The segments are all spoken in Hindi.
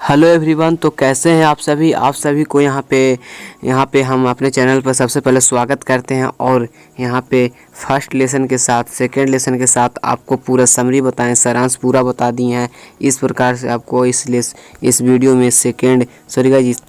Hello everyone. तो कैसे हैं आप सभी को यहाँ पे हम अपने चैनल पर सबसे पहले स्वागत करते हैं। और यहाँ पे फर्स्ट लेसन के साथ सेकंड लेसन के साथ आपको पूरा समरी बताएं, सारांश पूरा बता दिए हैं। इस प्रकार से आपको इस वीडियो में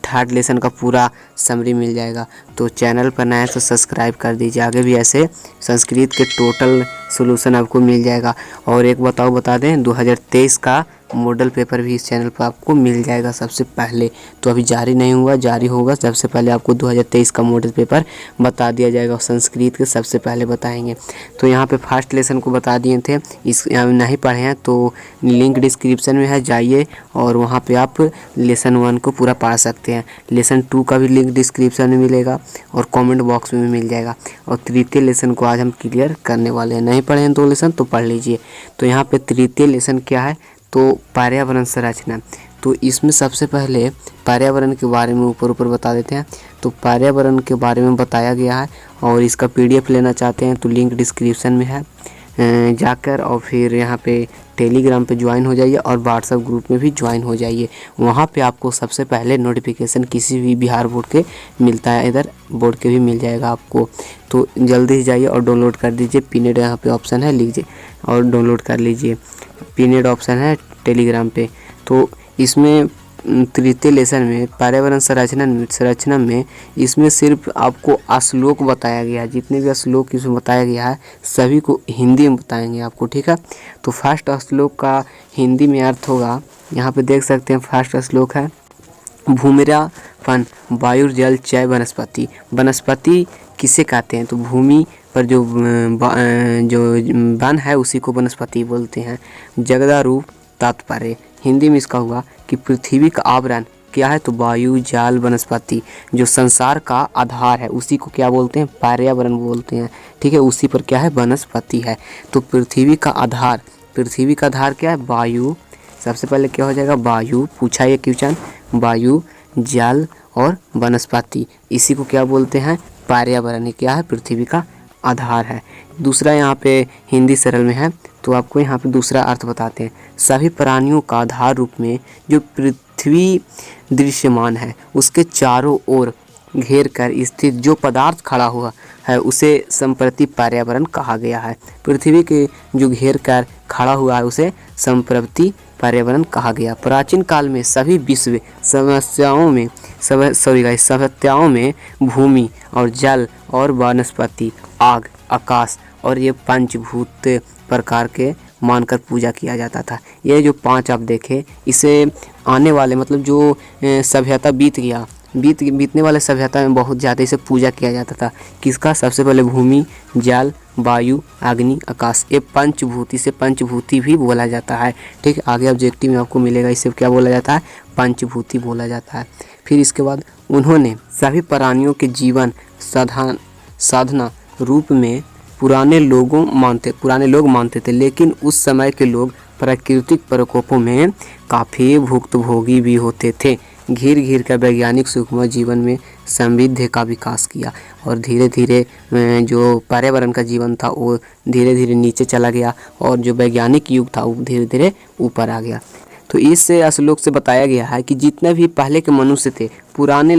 थर्ड लेसन का पूरा समरी मिल जाएगा। तो चैनल पर नए तो सब्सक्राइब कर दीजिए। आगे भी ऐसे संस्कृत के टोटल सोल्यूशन आपको मिल जाएगा। और एक बता दें 2023 का मॉडल पेपर भी इस चैनल पर आपको मिल जाएगा सबसे पहले। तो अभी जारी नहीं हुआ, जारी होगा। सबसे पहले आपको 2023 का मॉडल पेपर बता दिया जाएगा और संस्कृत के सबसे पहले बताएंगे। तो यहाँ पे फर्स्ट लेसन को बता दिए थे, इस नहीं पढ़े हैं तो लिंक डिस्क्रिप्शन में है, जाइए और वहाँ पे आप लेसन 1 को पूरा पढ़ सकते हैं। लेसन 2 का भी लिंक डिस्क्रिप्शन में मिलेगा और कमेंट बॉक्स में भी मिल जाएगा। और तृतीय लेसन को आज हम क्लियर करने वाले हैं। नहीं पढ़े हैं 2 लेसन तो पढ़ लीजिए। तो यहाँ पे तृतीय लेसन क्या है, तो पर्यावरण संरचना। तो इसमें सबसे पहले पर्यावरण के बारे में ऊपर बता देते हैं। तो पर्यावरण के बारे में बताया गया है और इसका PDF लेना चाहते हैं तो लिंक डिस्क्रिप्शन में है, जाकर और फिर यहाँ पे टेलीग्राम पे ज्वाइन हो जाइए और व्हाट्सएप ग्रुप में भी ज्वाइन हो जाइए। वहाँ पे आपको सबसे पहले नोटिफिकेशन किसी भी बिहार बोर्ड के मिलता है, इधर बोर्ड के भी मिल जाएगा आपको। तो जल्दी से जाइए और डाउनलोड कर दीजिए। पिनेड यहाँ पे ऑप्शन है, लीजिए और डाउनलोड कर लीजिए। पिनेड ऑप्शन है टेलीग्राम पे। तो इसमें तृतीय लेसन में पर्यावरण संरचना में इसमें सिर्फ आपको श्लोक बताया गया है। जितने भी श्लोक इसमें बताया गया है सभी को हिंदी में बताएंगे आपको, ठीक है। तो फर्स्ट श्लोक का हिंदी में अर्थ होगा, यहाँ पे देख सकते हैं। फर्स्ट श्लोक है भूमिरापन वायु जल चय वनस्पति। वनस्पति किसे कहते हैं, तो भूमि पर जो वन है उसी को वनस्पति बोलते हैं। जगदारूप तात्पर्य हिंदी में इसका हुआ कि पृथ्वी का आवरण क्या है, तो वायु जल वनस्पति जो संसार का आधार है उसी को क्या बोलते हैं, पर्यावरण बोलते हैं, ठीक है। उसी पर क्या है, वनस्पति है। तो पृथ्वी का आधार क्या है, वायु। सबसे पहले क्या हो जाएगा, वायु। पूछा ये क्वेश्चन, वायु जल और वनस्पति इसी को क्या बोलते हैं, पर्यावरण। क्या है, पृथ्वी का आधार है। दूसरा यहाँ पे हिंदी सरल में है तो आपको यहाँ पे दूसरा अर्थ बताते हैं। सभी प्राणियों का आधार रूप में जो पृथ्वी दृश्यमान है उसके चारों ओर घेर कर स्थित जो पदार्थ खड़ा हुआ है उसे संप्रति पर्यावरण कहा गया है। पृथ्वी के जो घेर कर खड़ा हुआ है उसे संप्रति पर्यावरण कहा गया। प्राचीन काल में सभी विश्व सभ्यताओं में भूमि और जल और वनस्पति, आग, आकाश और ये पंचभूत प्रकार के मानकर पूजा किया जाता था। ये जो 5 आप देखे, इसे आने वाले मतलब जो सभ्यता बीतने वाले सभ्यता में बहुत ज़्यादा इसे पूजा किया जाता था। किसका, सबसे पहले भूमि, जल, वायु, अग्नि, आकाश। ये पंचभूति से पंचभूति भी बोला जाता है, ठीक है। आगे ऑब्जेक्टिव में आपको मिलेगा, इसे क्या बोला जाता है, पंचभूति बोला जाता है। फिर इसके बाद उन्होंने सभी प्राणियों के जीवन साधना रूप में पुराने लोग मानते थे, लेकिन उस समय के लोग प्राकृतिक प्रकोपों में काफ़ी भुक्तभोगी भी होते थे। घिर कर वैज्ञानिक सूक्ष्म जीवन में समृद्धि का विकास किया और धीरे धीरे जो पर्यावरण का जीवन था वो धीरे धीरे नीचे चला गया और जो वैज्ञानिक युग था वो धीरे धीरे ऊपर आ गया। तो इस श्लोक से बताया गया है कि जितने भी पहले के मनुष्य थे, पुराने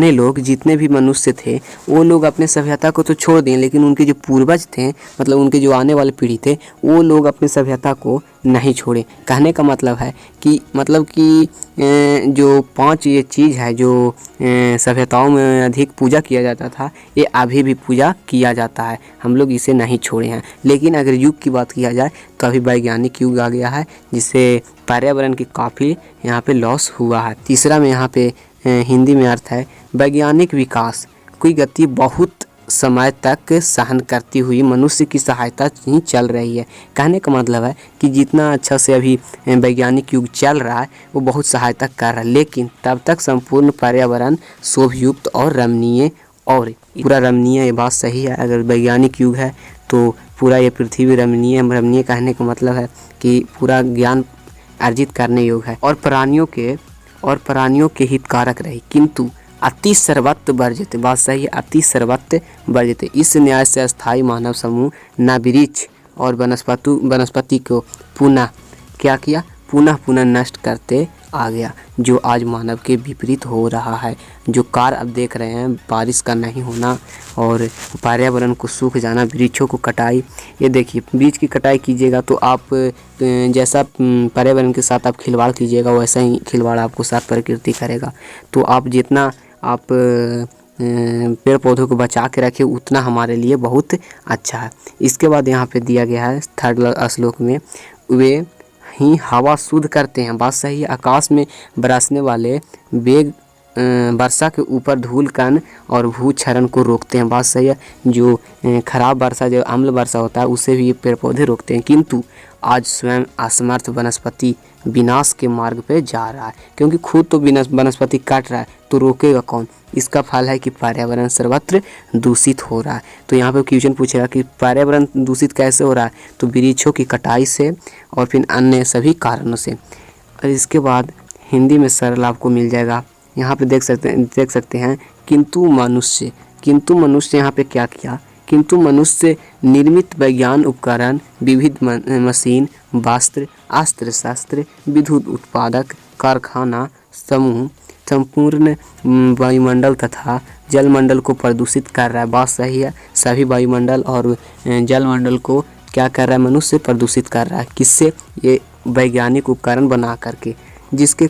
लोग जितने भी मनुष्य थे वो लोग अपने सभ्यता को तो छोड़ दें, लेकिन उनके जो पूर्वज थे मतलब उनके जो आने वाले पीढ़ी थे वो लोग अपने सभ्यता को नहीं छोड़े। कहने का मतलब है कि जो 5 ये चीज़ है जो सभ्यताओं में अधिक पूजा किया जाता था ये अभी भी पूजा किया जाता है, हम लोग इसे नहीं छोड़े हैं। लेकिन अगर युग की बात किया जाए तो अभी वैज्ञानिक युग आ गया है जिससे पर्यावरण की काफ़ी यहाँ पे लॉस हुआ है। तीसरा में यहाँ पे हिंदी में अर्थ है वैज्ञानिक विकास की गति बहुत समय तक सहन करती हुई मनुष्य की सहायता ही चल रही है। कहने का मतलब है कि जितना अच्छा से अभी वैज्ञानिक युग चल रहा है वो बहुत सहायता कर रहा है, लेकिन तब तक संपूर्ण पर्यावरण शोभयुक्त और रमणीय और पूरा रमणीय, ये बात सही है। अगर वैज्ञानिक युग है तो पूरा ये पृथ्वी रमणीय कहने का मतलब है कि पूरा ज्ञान अर्जित करने योग्य है और प्राणियों के हितकारक रही, किंतु अति सर्वत्र वर्जित। बात सही है, अति सर्वत्र वर्जित। इस न्याय से अस्थायी मानव समूह न वृक्ष और वनस्पति को पुनः क्या किया, पुनः पुनः नष्ट करते आ गया, जो आज मानव के विपरीत हो रहा है। जो कार्य अब देख रहे हैं, बारिश का नहीं होना और पर्यावरण को सूख जाना, वृक्षों को कटाई। ये देखिए, वृक्ष की कटाई कीजिएगा तो आप जैसा पर्यावरण के साथ आप खिलवाड़ कीजिएगा, वैसा ही खिलवाड़ आपको साथ प्रकृति करेगा। तो आप जितना आप पेड़ पौधों को बचा के रखें उतना हमारे लिए बहुत अच्छा है। इसके बाद यहाँ पे दिया गया है थर्ड श्लोक में, वे ही हवा शुद्ध करते हैं। बात सही है। आकाश में बरसने वाले वेग वर्षा के ऊपर धूल कण और भूक्षरण को रोकते हैं। बात सही है। जो खराब वर्षा, जो अम्ल वर्षा होता है, उससे भी ये पेड़ पौधे रोकते हैं। किंतु आज स्वयं असमर्थ वनस्पति विनाश के मार्ग पे जा रहा है, क्योंकि खुद तो वनस्पति काट रहा है तो रोकेगा कौन। इसका फल है कि पर्यावरण सर्वत्र दूषित हो रहा है। तो यहाँ पे क्वेश्चन पूछेगा कि पर्यावरण दूषित कैसे हो रहा है, तो वृक्षों की कटाई से और फिर अन्य सभी कारणों से। और इसके बाद हिंदी में सरल आपको मिल जाएगा। यहाँ पे देख सकते हैं किंतु मनुष्य यहाँ पे क्या किया, किंतु मनुष्य निर्मित विज्ञान उपकरण, विविध मशीन, वस्त्र, अस्त्र शस्त्र, विद्युत उत्पादक कारखाना समूह संपूर्ण वायुमंडल तथा जलमंडल को प्रदूषित कर रहा है। बात सही है। सभी वायुमंडल और जलमंडल को क्या कर रहा है, मनुष्य प्रदूषित कर रहा है। किससे? ये वैज्ञानिक उपकरण बना करके, जिसके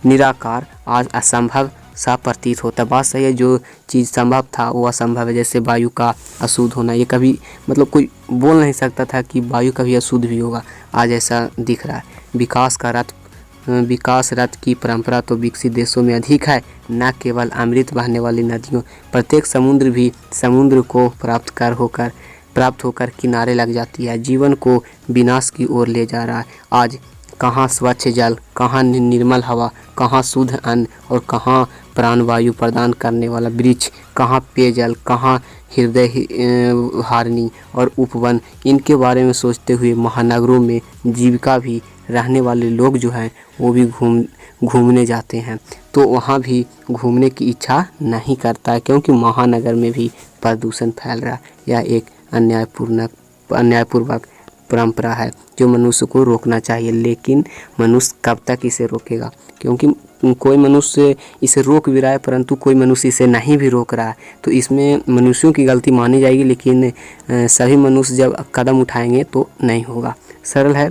निराकार आज असंभव सा प्रतीत होता है। बात सही है। जो चीज़ संभव था वो असंभव है, जैसे वायु का अशुद्ध होना। ये कभी मतलब कोई बोल नहीं सकता था कि वायु कभी अशुद्ध भी होगा, आज ऐसा दिख रहा है। विकास रथ की परंपरा तो विकसित देशों में अधिक है, न केवल अमृत बहने वाली नदियों, प्रत्येक समुद्र भी समुद्र को प्राप्त होकर किनारे लग जाती है, जीवन को विनाश की ओर ले जा रहा है। आज कहाँ स्वच्छ जल, कहाँ निर्मल हवा, कहाँ शुद्ध अन्न और कहाँ प्राणवायु प्रदान करने वाला वृक्ष, कहाँ पेयजल, कहाँ हृदय हारिणी और उपवन। इनके बारे में सोचते हुए महानगरों में जीविका भी रहने वाले लोग जो हैं वो भी घूमने जाते हैं, तो वहाँ भी घूमने की इच्छा नहीं करता है, क्योंकि महानगर में भी प्रदूषण फैल रहा है। यह एक अन्यायपूर्वक परंपरा है जो मनुष्य को रोकना चाहिए, लेकिन मनुष्य कब तक इसे रोकेगा? क्योंकि कोई मनुष्य इसे रोक भी रहा है, परंतु कोई मनुष्य इसे नहीं भी रोक रहा है, तो इसमें मनुष्यों की गलती मानी जाएगी, लेकिन सभी मनुष्य जब कदम उठाएंगे तो नहीं होगा। सरल है।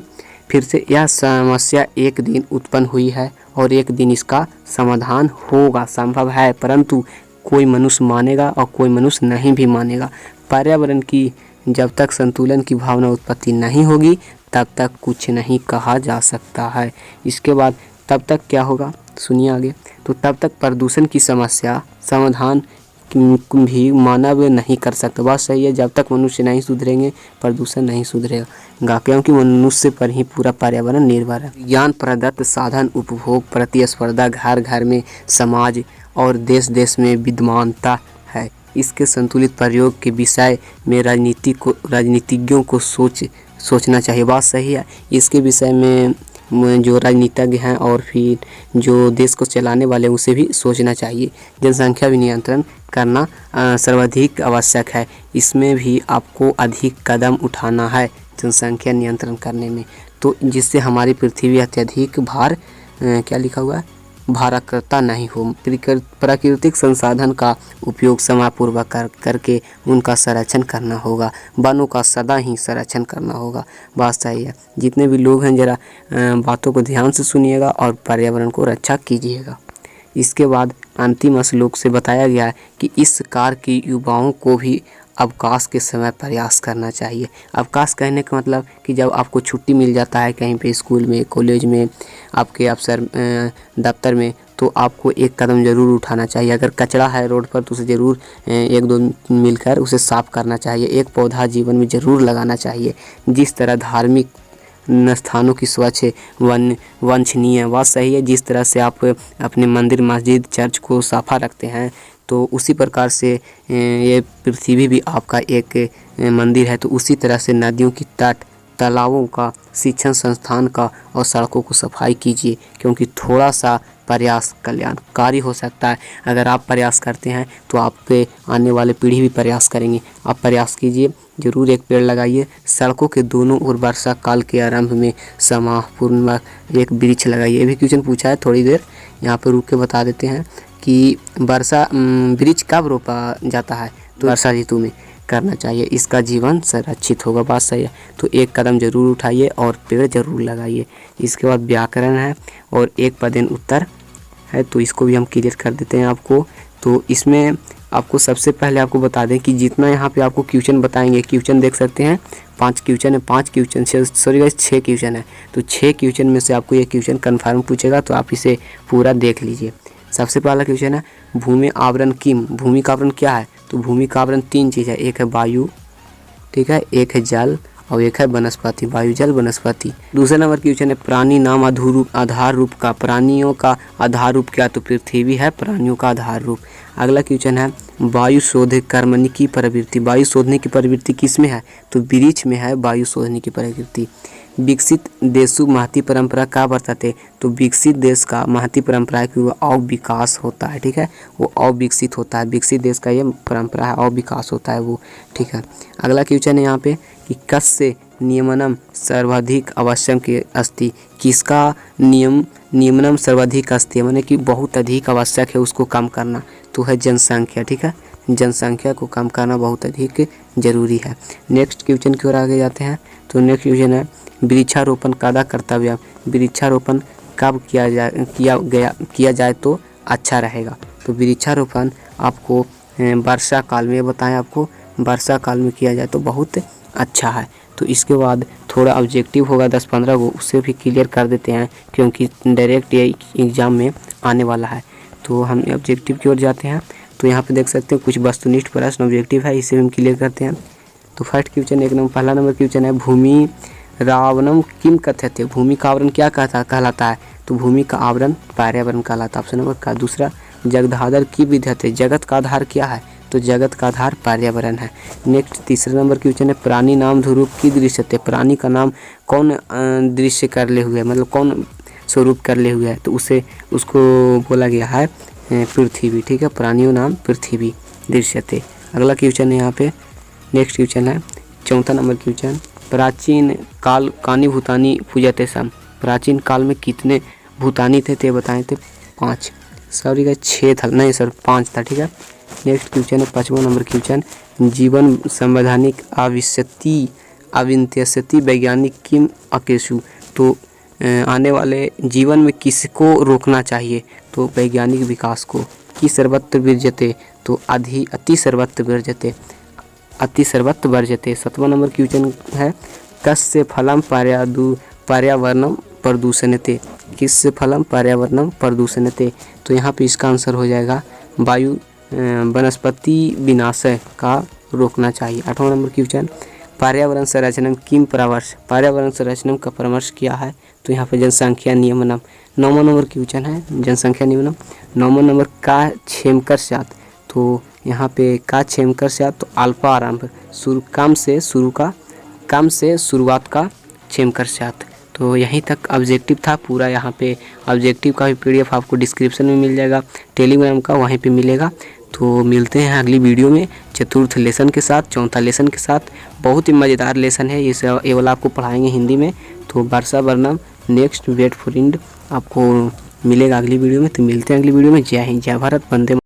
फिर से, यह समस्या एक दिन उत्पन्न हुई है और एक दिन इसका समाधान होगा, संभव है, परंतु कोई मनुष्य मानेगा और कोई मनुष्य नहीं भी मानेगा। पर्यावरण की जब तक संतुलन की भावना उत्पत्ति नहीं होगी तब तक कुछ नहीं कहा जा सकता है। इसके बाद तब तक क्या होगा, सुनिए आगे। तो तब तक प्रदूषण की समस्या समाधान भी मानव नहीं कर सकता। बात सही है। जब तक मनुष्य नहीं सुधरेंगे प्रदूषण नहीं सुधरेगा, क्योंकि मनुष्य पर ही पूरा पर्यावरण निर्भर है। ज्ञान प्रदत्त साधन उपभोग प्रतिस्पर्धा घर घर में, समाज और देश देश में विद्यमानता है। इसके संतुलित प्रयोग के विषय में राजनीतिज्ञों को सोचना चाहिए। बात सही है। इसके विषय में जो राजनीतिज्ञ हैं और फिर जो देश को चलाने वाले उसे भी सोचना चाहिए। जनसंख्या भी नियंत्रण करना सर्वाधिक आवश्यक है। इसमें भी आपको अधिक कदम उठाना है जनसंख्या नियंत्रण करने में, तो जिससे हमारी पृथ्वी अत्यधिक क्या लिखा हुआ है, भाराक्रांता नहीं हो। प्राकृतिक संसाधन का उपयोग समयपूर्वक करके उनका संरक्षण करना होगा। वनों का सदा ही संरक्षण करना होगा। बात सही है। जितने भी लोग हैं जरा बातों को ध्यान से सुनिएगा और पर्यावरण को रक्षा कीजिएगा। इसके बाद अंतिम श्लोक से बताया गया है कि इस कार्य की युवाओं को भी अवकाश के समय प्रयास करना चाहिए। अवकाश कहने का मतलब कि जब आपको छुट्टी मिल जाता है कहीं पे, स्कूल में, कॉलेज में, आपके अफसर दफ्तर में, तो आपको एक कदम ज़रूर उठाना चाहिए। अगर कचरा है रोड पर तो उसे ज़रूर एक दो मिलकर उसे साफ़ करना चाहिए। एक पौधा जीवन में ज़रूर लगाना चाहिए। जिस तरह धार्मिक स्थानों की स्वच्छ वांछनीय है, बात सही है। जिस तरह से आप अपने मंदिर, मस्जिद, चर्च को साफ़ा रखते हैं, तो उसी प्रकार से ये पृथ्वी भी आपका एक मंदिर है। तो उसी तरह से नदियों की तट, तालाबों का, शिक्षण संस्थान का और सड़कों को सफाई कीजिए, क्योंकि थोड़ा सा प्रयास कल्याणकारी हो सकता है। अगर आप प्रयास करते हैं तो आपके आने वाले पीढ़ी भी प्रयास करेंगे। आप प्रयास कीजिए, जरूर एक पेड़ लगाइए। सड़कों के दोनों ओर वर्षा काल के आरंभ में समापूर्ण एक वृक्ष लगाइए। ये भी क्वेश्चन पूछा है, थोड़ी देर यहाँ पे रुक के बता देते हैं कि वृक्ष कब रोपा जाता है, तो वर्षा ऋतु में करना चाहिए, इसका जीवन संरक्षित होगा। बात सही है, तो एक कदम जरूर उठाइए और पेड़ जरूर लगाइए। इसके बाद व्याकरण है और एक पदेन उत्तर है, तो इसको भी हम क्लियर कर देते हैं आपको। तो इसमें आपको सबसे पहले आपको बता दें कि जितना यहाँ पे आपको क्वेश्चन बताएंगे, क्वेश्चन देख सकते हैं 5 क्वेश्चन है, 5 क्वेश्चन सॉरी गाइस 6 क्वेश्चन है। तो 6 क्वेश्चन में से आपको ये क्वेश्चन कन्फर्म पूछेगा, तो आप इसे पूरा देख लीजिए। सबसे पहला क्वेश्चन है भूमि आवरण किम, भूमि का आवरण क्या है, तो भूमि का आवरण 3 चीज़ है, एक है वायु, ठीक है, एक है जल और एक है वनस्पति, वायु जल वनस्पति। दूसरा नंबर क्वेश्चन है प्राणी नाम आधार रूप का, प्राणियों का आधार रूप क्या, तो पृथ्वी है प्राणियों का आधार रूप। अगला क्वेश्चन है वायु शोध कर्मणि की प्रवृत्ति, वायु शोधने की प्रवृत्ति किस में है, तो वृक्ष में है वायु शोधने की प्रवृत्ति। विकसित देशु महती परंपरा का वर्तते, तो विकसित देश का महती परंपरा है कि वो अविकास होता है, ठीक है, वो अविकसित होता है। विकसित देश का ये परंपरा है, अविकास होता है वो, ठीक है। अगला क्वेश्चन है यहाँ पे कि कस्य नियमनम सर्वाधिक आवश्यक अस्ति, किसका नियमनम सर्वाधिक अस्ति, माने कि बहुत अधिक आवश्यक है उसको कम करना, तो है जनसंख्या, ठीक है, जनसंख्या को कम करना बहुत अधिक जरूरी है। नेक्स्ट क्वेश्चन की ओर आगे जाते हैं। तो नेक्स्ट क्वेश्चन है वृक्षारोपण कदा कर्तव्य, वृक्षारोपण कब किया जाए तो अच्छा रहेगा, तो वृक्षारोपण आपको वर्षा काल में बताएं, आपको वर्षा काल में किया जाए तो बहुत अच्छा है। तो इसके बाद थोड़ा ऑब्जेक्टिव होगा 10-15 को, उससे भी क्लियर कर देते हैं क्योंकि डायरेक्ट ये एग्ज़ाम में आने वाला है। तो हम ऑब्जेक्टिव की ओर जाते हैं। तो यहाँ पे देख सकते हैं कुछ वस्तुनिष्ठ प्रश्न ऑब्जेक्टिव है, इसे हम क्लियर करते हैं। तो फर्स्ट क्वेश्चन पहला नंबर क्वेश्चन है भूमि रावणम किम कथ्यते, भूमि का आवरण क्या कहलाता है, तो भूमि का आवरण पर्यावरण कहलाता है, ऑप्शन नंबर का। दूसरा जगदाधार की विद्यते, जगत का आधार क्या है, तो जगत का आधार पर्यावरण है। नेक्स्ट तीसरा नंबर क्वेश्चन है प्राणी नाम ध्रुव की दृश्यते, प्राणी का नाम कौन दृश्य कर ले हुए है, मतलब कौन स्वरूप कर ले हुए है, तो उसको बोला गया है पृथ्वी, ठीक है, प्राणियों नाम पृथ्वी दृश्यते। अगला क्वेश्चन है यहाँ पे, नेक्स्ट क्वेश्चन है चौथा नंबर क्वेश्चन प्राचीन काल कानी भूतानी पूजते सम, प्राचीन काल में कितने भूतानी थे, ते बताए थे 5, सॉरी का 6 था, नहीं सर 5 था, ठीक है। नेक्स्ट क्वेश्चन है 5वां नंबर क्वेश्चन जीवन संवैधानिक अविन्त्यस्यति वैज्ञानिक किम अकेशु, तो आने वाले जीवन में किसको रोकना चाहिए, तो वैज्ञानिक विकास को। कि सर्वत्र विरजते, तो अति सर्वत्र विरजते, अति सर्वत्र वर्जते। 7वां नंबर क्वेश्चन है कस्य फलम पर्यावरणम प्रदूषणते, किससे फलम पर्यावरणम प्रदूषणते, तो यहाँ पे इसका आंसर हो जाएगा वायु वनस्पति विनाशय का रोकना चाहिए। 8वां नंबर क्वेश्चन पर्यावरण संरचना किम परामर्श, पर्यावरण संरचना का परामर्श किया है, तो यहाँ पे जनसंख्या नियमनम। 9वां नंबर क्वेश्चन है जनसंख्या नियमनम। 9वां नंबर का क्षेमकर साथ, तो यहाँ पे का क्षेमकर साथ, तो अल्पा आरंभ कम से शुरुआत का क्षेमकर साथ। तो यहीं तक ऑब्जेक्टिव था पूरा। यहाँ पे ऑब्जेक्टिव का भी PDF आपको डिस्क्रिप्शन में मिल जाएगा, टेलीग्राम का वहीं पे मिलेगा। तो मिलते हैं अगली वीडियो में चतुर्थ लेसन के साथ, चौथा लेसन के साथ। बहुत ही मज़ेदार लेसन है ये वाला, आपको पढ़ाएंगे हिंदी में। तो वर्षा वर्णम नेक्स्ट वेट फॉर इंड आपको मिलेगा अगली वीडियो में। तो मिलते हैं अगली वीडियो में। जय हिंद, जय भारत, वंदे